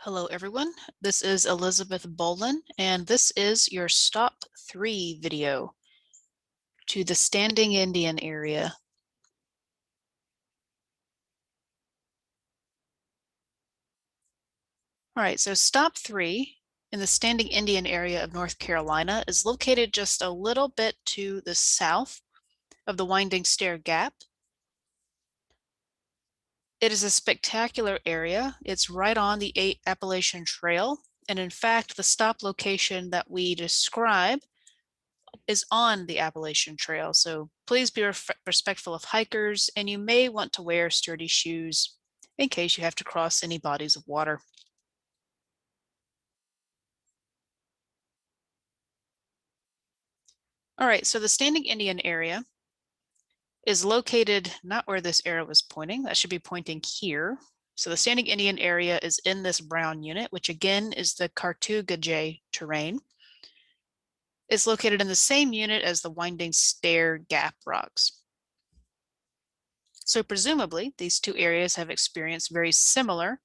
Hello, everyone. This is Elizabeth Bolin, and this is your Stop 3 video to the Standing Indian area. All right, so Stop 3 in the Standing Indian area of North Carolina is located just a little bit to the south of the Winding Stair Gap. It is a spectacular area. It's right on the Appalachian Trail, and in fact, the stop location that we describe is on the Appalachian Trail, so please be respectful of hikers, and you may want to wear sturdy shoes in case you have to cross any bodies of water. All right, so the Standing Indian area is located not where this arrow was pointing. That should be pointing here. So the Standing Indian area is in this brown unit, which again is the Cartooga terrain. It's located in the same unit as the Winding Stair Gap rocks. So presumably, these two areas have experienced very similar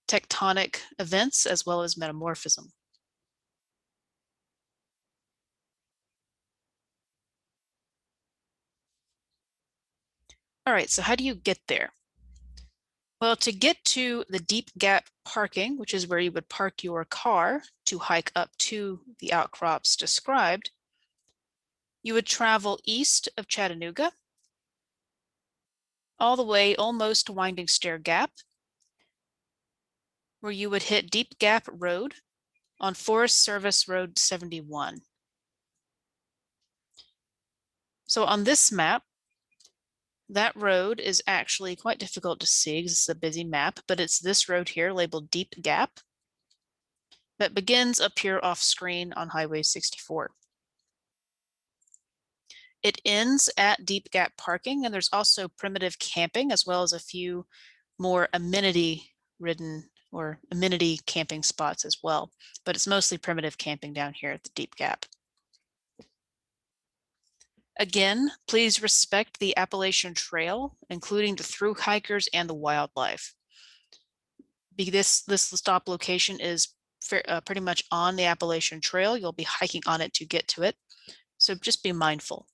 tectonic events as well as metamorphism. All right, so how do you get there? Well, to get to the deep gap parking, which is where you would park your car to hike up to the outcrops described, you would travel east of Chattanooga, all the way almost to Winding Stair Gap, where you would hit Deep Gap Road on Forest Service Road 71. So on this map, that road is actually quite difficult to see because it's a busy map, but it's this road here labeled Deep Gap that begins up here off screen on Highway 64. It ends at Deep Gap parking, and there's also primitive camping as well as a few more amenity-ridden or amenity camping spots as well, but it's mostly primitive camping down here at the Deep Gap. Again, please respect the Appalachian Trail, including the through hikers and the wildlife. This stop location is pretty much on the Appalachian Trail. You'll be hiking on it to get to it, so just be mindful.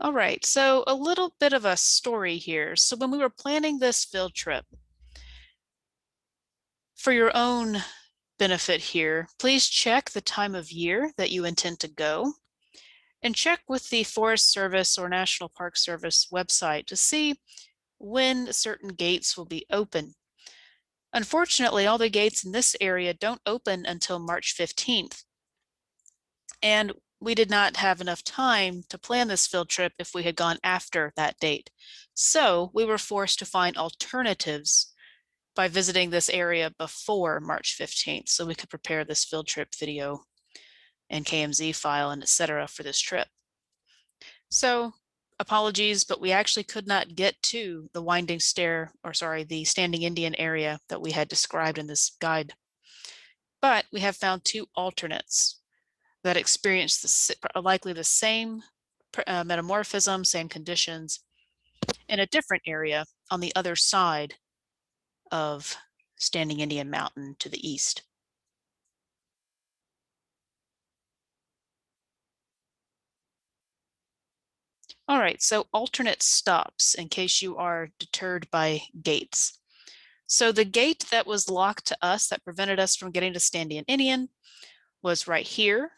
All right, so a little bit of a story here. So when we were planning this field trip, for your own benefit here, please check the time of year that you intend to go and check with the Forest Service or National Park Service website to see when certain gates will be open. Unfortunately, all the gates in this area don't open until March 15th. And we did not have enough time to plan this field trip if we had gone after that date. So we were forced to find alternatives by visiting this area before March 15th so we could prepare this field trip video and KMZ file and etc. for this trip. So apologies, but we actually could not get to the Winding Stair, or sorry, the Standing Indian area that we had described in this guide. But we have found two alternates that experience likely the same metamorphism, same conditions, in a different area on the other side of Standing Indian Mountain to the east. All right, so alternate stops in case you are deterred by gates. So the gate that was locked to us that prevented us from getting to Standing Indian was right here.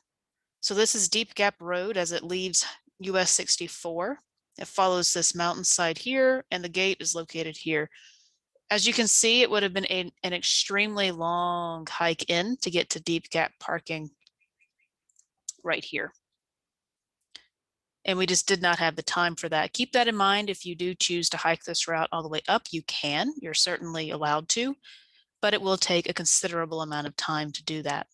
So this is Deep Gap Road as it leaves US 64. It follows this mountainside here, and the gate is located here. As you can see, it would have been an extremely long hike in to get to Deep Gap parking right here. And we just did not have the time for that. Keep that in mind. If you do choose to hike this route all the way up, you can. You're certainly allowed to, but it will take a considerable amount of time to do that.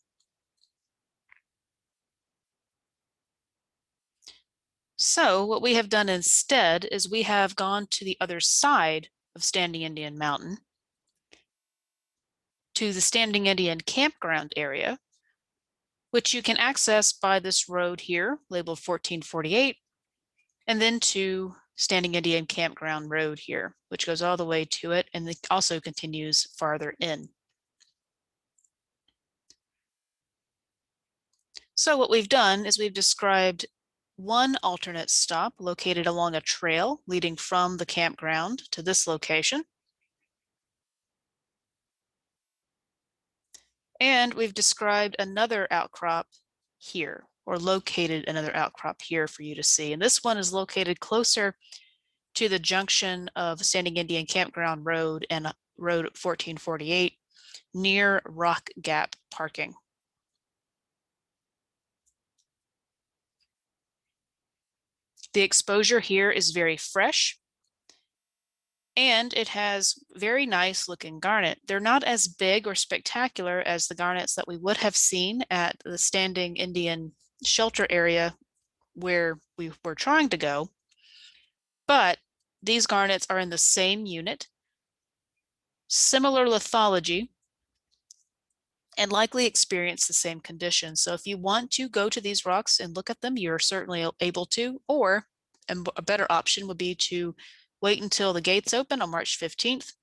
So what we have done instead is we have gone to the other side of Standing Indian Mountain to the Standing Indian campground area, which you can access by this road here, labeled 1448, and then to Standing Indian Campground Road here, which goes all the way to it and it also continues farther in. So what we've done is we've described one alternate stop located along a trail leading from the campground to this location. And we've described another outcrop here, or located another outcrop here for you to see. And this one is located closer to the junction of Standing Indian Campground Road and Road 1448 near Rock Gap parking. The exposure here is very fresh and it has very nice looking garnet. They're not as big or spectacular as the garnets that we would have seen at the Standing Indian shelter area where we were trying to go, but these garnets are in the same unit, similar lithology, and likely experience the same conditions. So if you want to go to these rocks and look at them, you're certainly able to, or a better option would be to wait until the gates open on March 15th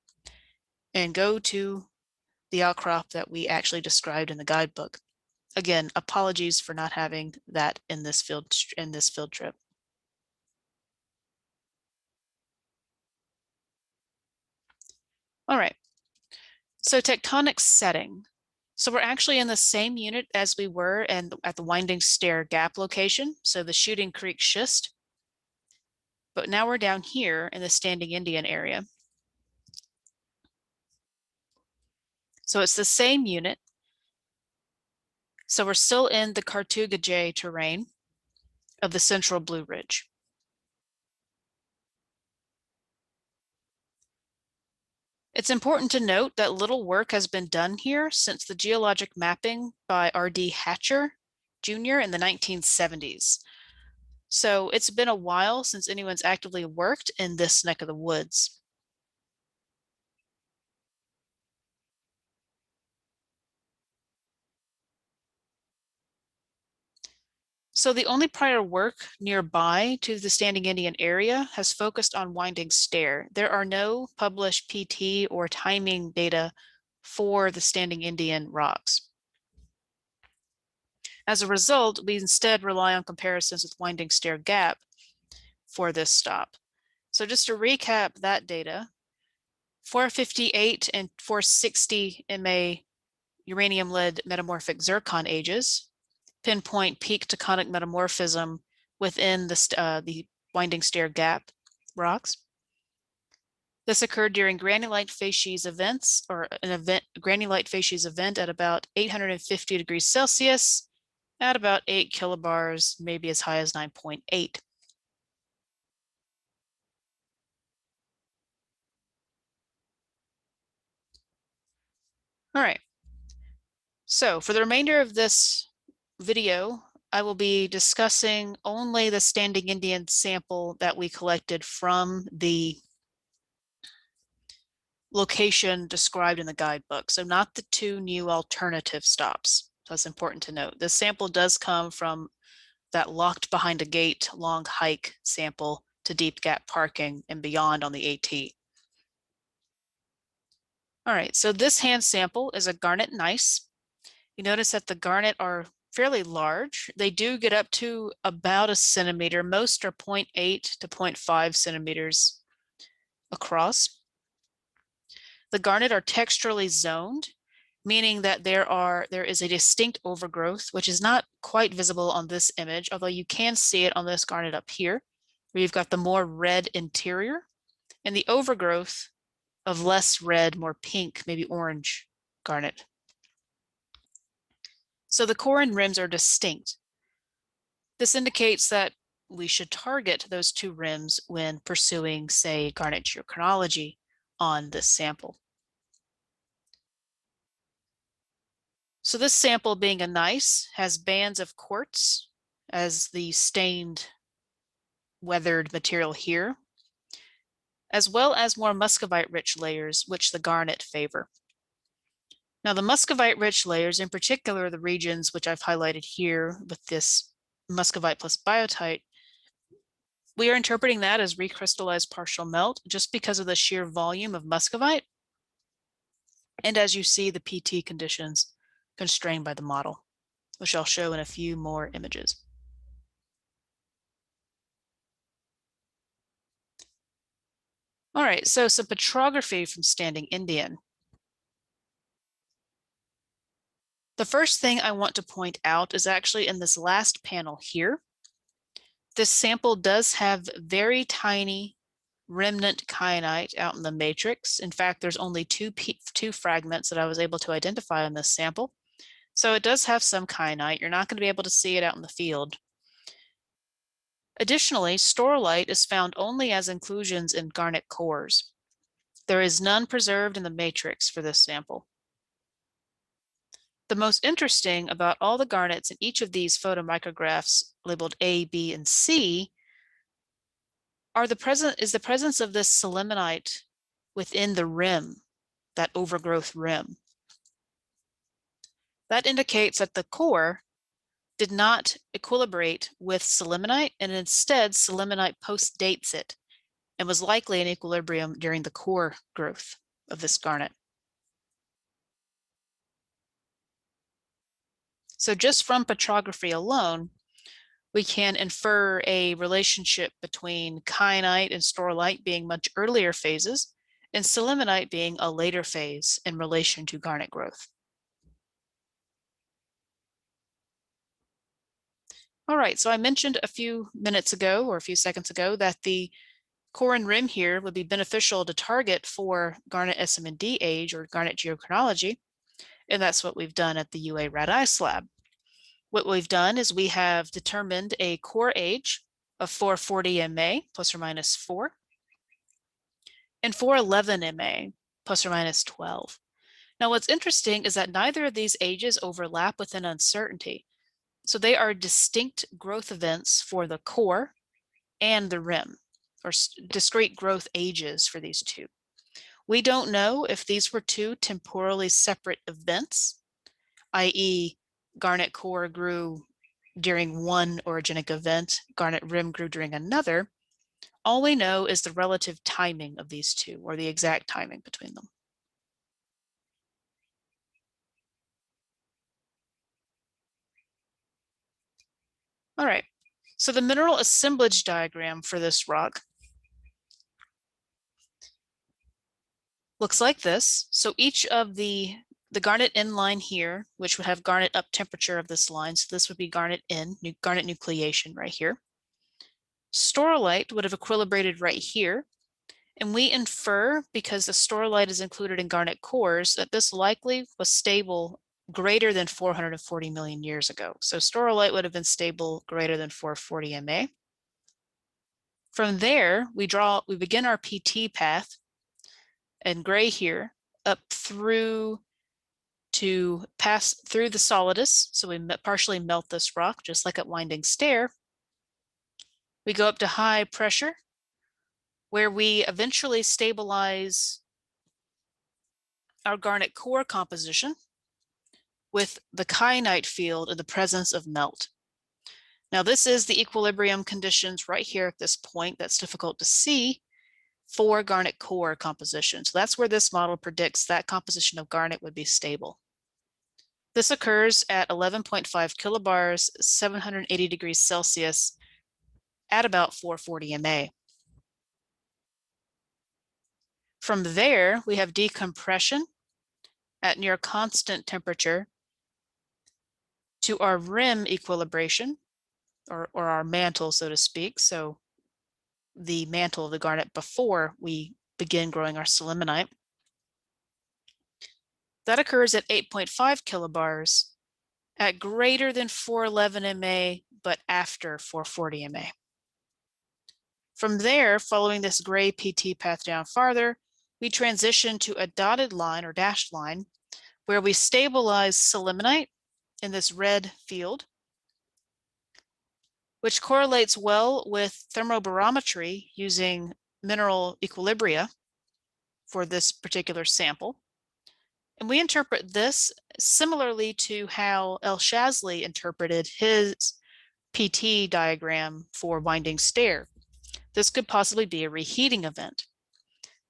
and go to the outcrop that we actually described in the guidebook. Again, apologies for not having that in this field trip. All right, so tectonic setting. So we're actually in the same unit as we were at the Winding Stair Gap location, so the Shooting Creek schist. But now we're down here in the Standing Indian area. So it's the same unit. So we're still in the Cartouga terrain of the Central Blue Ridge. It's important to note that little work has been done here since the geologic mapping by R.D. Hatcher Jr. in the 1970s. So it's been a while since anyone's actively worked in this neck of the woods. So the only prior work nearby to the Standing Indian area has focused on Winding Stair. There are no published PT or timing data for the Standing Indian rocks. As a result, we instead rely on comparisons with Winding Stair Gap for this stop. So just to recap that data, 458 and 460 MA uranium-lead metamorphic zircon ages pinpoint peak tectonic metamorphism within the Winding Stair Gap rocks. This occurred during granulite facies events, or granulite facies event at about 850 degrees Celsius at about 8 kilobars, maybe as high as 9.8. All right. So for the remainder of this video, I will be discussing only the Standing Indian sample that we collected from the location described in the guidebook. So not the two new alternative stops. So that's important to note. This sample does come from that locked behind a gate long hike sample to Deep Gap parking and beyond on the AT. All right, so this hand sample is a garnet gneiss. You notice that the garnet are fairly large. They do get up to about a centimeter. Most are 0.8 to 0.5 centimeters across. The garnet are texturally zoned, meaning that there is a distinct overgrowth, which is not quite visible on this image, although you can see it on this garnet up here, where you've got the more red interior and the overgrowth of less red, more pink, maybe orange garnet. So the core and rims are distinct. This indicates that we should target those two rims when pursuing, say, garnet geochronology on this sample. So this sample, being a gneiss, has bands of quartz as the stained, weathered material here, as well as more muscovite-rich layers, which the garnet favor. Now, the muscovite-rich layers, in particular the regions which I've highlighted here with this muscovite plus biotite, We are interpreting that as recrystallized partial melt just because of the sheer volume of muscovite. And as you see, the PT conditions constrained by the model, which I'll show in a few more images. All right, so some petrography from Standing Indian. The first thing I want to point out is actually in this last panel here. This sample does have very tiny remnant kyanite out in the matrix. In fact, there's only two fragments that I was able to identify in this sample. So it does have some kyanite. You're not going to be able to see it out in the field. Additionally, staurolite is found only as inclusions in garnet cores. There is none preserved in the matrix for this sample. The most interesting about all the garnets in each of these photomicrographs labeled A, B, and C is the presence of this sillimanite within the rim, that overgrowth rim. That indicates that the core did not equilibrate with sillimanite, and instead sillimanite postdates it and was likely in equilibrium during the core growth of this garnet. So just from petrography alone, we can infer a relationship between kyanite and staurolite being much earlier phases and sillimanite being a later phase in relation to garnet growth. All right, so I mentioned a few minutes ago or a few seconds ago that the core and rim here would be beneficial to target for garnet SM&D age or garnet geochronology, and that's what we've done at the UA Rad Ice Lab. What we've done is we have determined a core age of 440 MA plus or minus 4 and 411 MA plus or minus 12. Now what's interesting is that neither of these ages overlap with an uncertainty. So they are distinct growth events for the core and the rim, or discrete growth ages for these two. We don't know if these were two temporally separate events, i.e. garnet core grew during one orogenic event, garnet rim grew during another. All we know is the relative timing of these two, or the exact timing between them. All right, so the mineral assemblage diagram for this rock looks like this. So each of the garnet N line here, which would have garnet up temperature of this line, so this would be garnet N, garnet nucleation right here. Staurolite would have equilibrated right here, and we infer, because the staurolite is included in garnet cores, that this likely was stable greater than 440 million years ago. So staurolite would have been stable greater than 440 MA. From there, we begin our PT path in gray here, up through to pass through the solidus. So we partially melt this rock, just like at Winding Stair. We go up to high pressure, where we eventually stabilize our garnet core composition with the kyanite field in the presence of melt. Now this is the equilibrium conditions right here at this point that's difficult to see for garnet core composition. So that's where this model predicts that composition of garnet would be stable. This occurs at 11.5 kilobars, 780 degrees Celsius at about 440 MA. From there, we have decompression at near constant temperature to our rim equilibration, or our mantle, so to speak. So the mantle of the garnet before we begin growing our sillimanite. That occurs at 8.5 kilobars at greater than 411 MA, but after 440 MA. From there, following this gray PT path down farther, we transition to a dotted line or dashed line where we stabilize sillimanite in this red field, which correlates well with thermobarometry using mineral equilibria for this particular sample. And we interpret this similarly to how El Shazli interpreted his PT diagram for Winding Stair. This could possibly be a reheating event.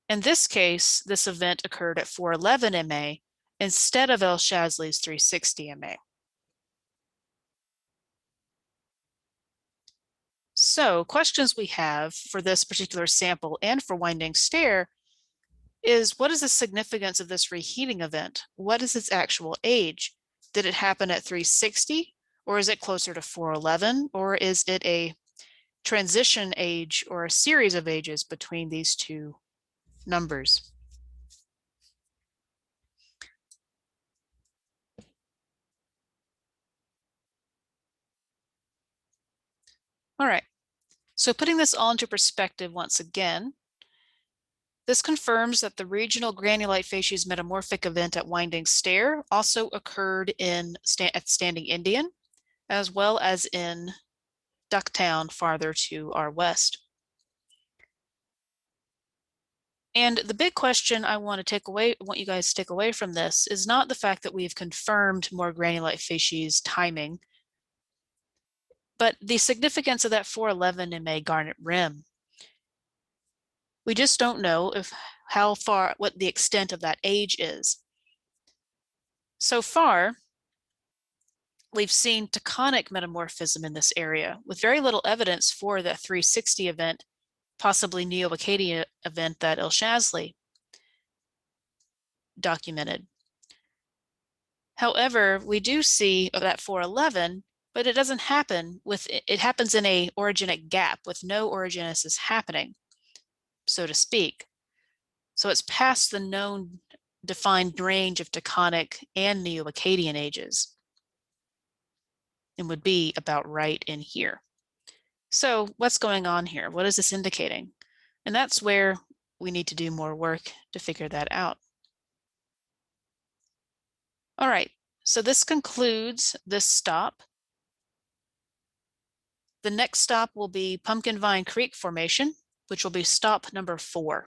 In this case, this event occurred at 411 MA instead of El Shazli's 360 MA. So questions we have for this particular sample and for Winding Stair is, what is the significance of this reheating event? What is its actual age? Did it happen at 360, or is it closer to 411, or is it a transition age or a series of ages between these two numbers? All right, so putting this all into perspective once again, this confirms that the regional granulite facies metamorphic event at Winding Stair also occurred at Standing Indian, as well as in Ducktown farther to our west. And the big question I want you guys to take away from this is not the fact that we've confirmed more granulite facies timing, but the significance of that 411 MA garnet rim. We just don't know what the extent of that age is. So far, we've seen tectonic metamorphism in this area with very little evidence for the 360 event, possibly Neo-Acadian event that El Shazli documented. However, we do see that 411, but it doesn't happen it happens in a orogenic gap with no orogenesis happening, so to speak. So it's past the known defined range of tectonic and Neo-Acadian ages and would be about right in here. So what's going on here? What is this indicating? And that's where we need to do more work to figure that out. All right, so this concludes this stop. The next stop will be Pumpkin Vine Creek Formation, which will be stop number 4.